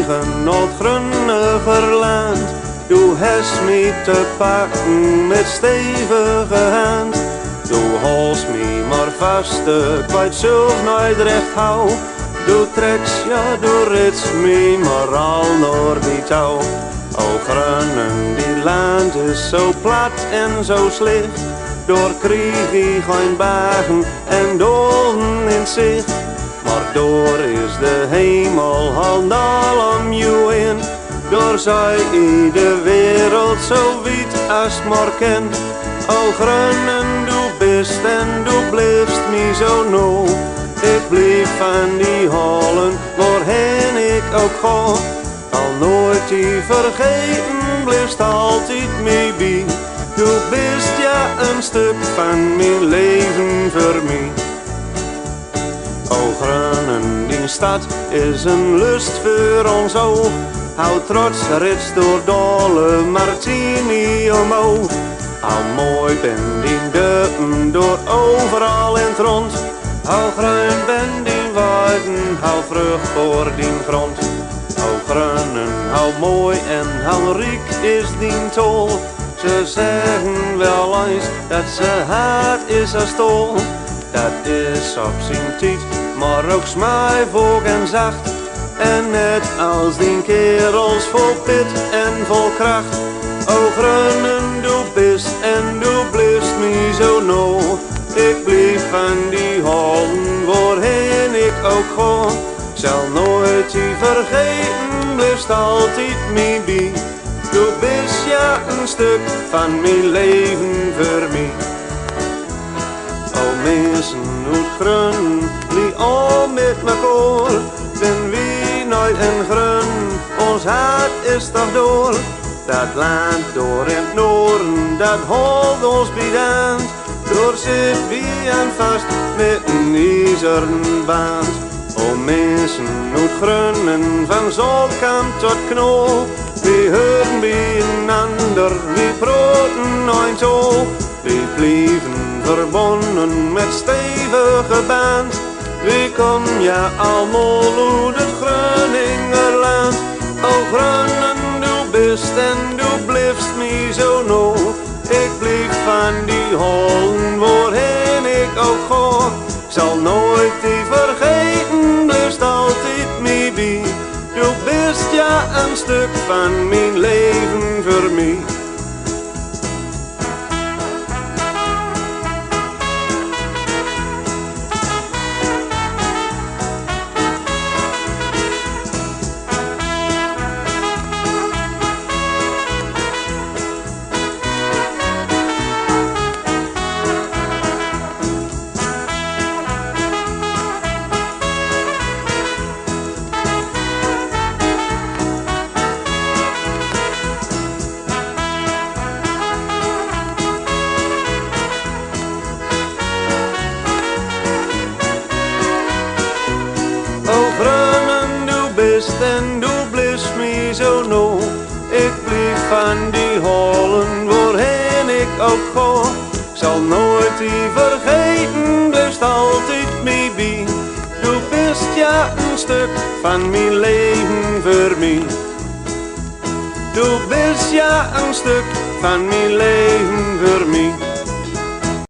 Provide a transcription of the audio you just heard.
wegen het grunniger land. Du hast me te pakken met stevige hand. Du holst me maar vaste, kwijt zelf nooit recht hou. Du trekt, ja, du ritst me maar al naar die touw. O Groningen, die land is zo plat en zo slecht. Door krieg ik geen bagen en doden in zicht. Maar door is de hemel al om je in. Door zij de wereld zo wijd als maar kent. O Groningen, du bist en du blijft me zo nou. Ik blijf van die halen, waarheen ik ook ga. Al nooit die vergeten, blijft altijd mee bij. Du bist ja een stuk van mijn leven voor mij. O Groningen, die stad is een lust voor ons oog. Hou trots rits door dolle Martini omhoog. Al mooi ben die deupen door overal in het rond. Hou groen ben die weiden, hou vruchtbaar die grond. Hou groen, hou mooi en hou rijk is die tol. Ze zeggen wel eens dat ze hard is als tol. Dat is op zijn tijd, maar ook smaaivolk en zacht. En net als die kerels vol pit en vol kracht. O Groningen, du bist en du blijft me zo nou. Ik blijf van die houden, waarheen ik ook ga. Zal nooit die vergeten, blijft altijd mee bij. Du bist ja een stuk van mijn leven voor mij. O mensen uit Groningen, die al met mekaar. Zijn wie nooit en groen, ons hart is toch door. Dat land door in het noorden, dat houdt ons bidend. Door zit wie aan vast met een ijzeren band. O mensen uit Groningen, van Zolkamp tot Knol. We horen bij een ander, we praten nooit zo. We blijven verbonden met stevige band. We komen ja allemaal uit het Groningerland. O Groningen, du bist en du blijft me zo nou. Ik blijf van die holen, waarheen ik ook ga. Zal nooit die vergeten, blijft altijd mee bij. Du bist ja een stuk van mijn leven voor mij. En du blijft me zo nou. Ik blijf van die holen, waarheen ik ook ga. Zal nooit die vergeten, blijft altijd mee bij. Du bist ja een stuk van mijn leven voor mij. Du bist ja een stuk van mijn leven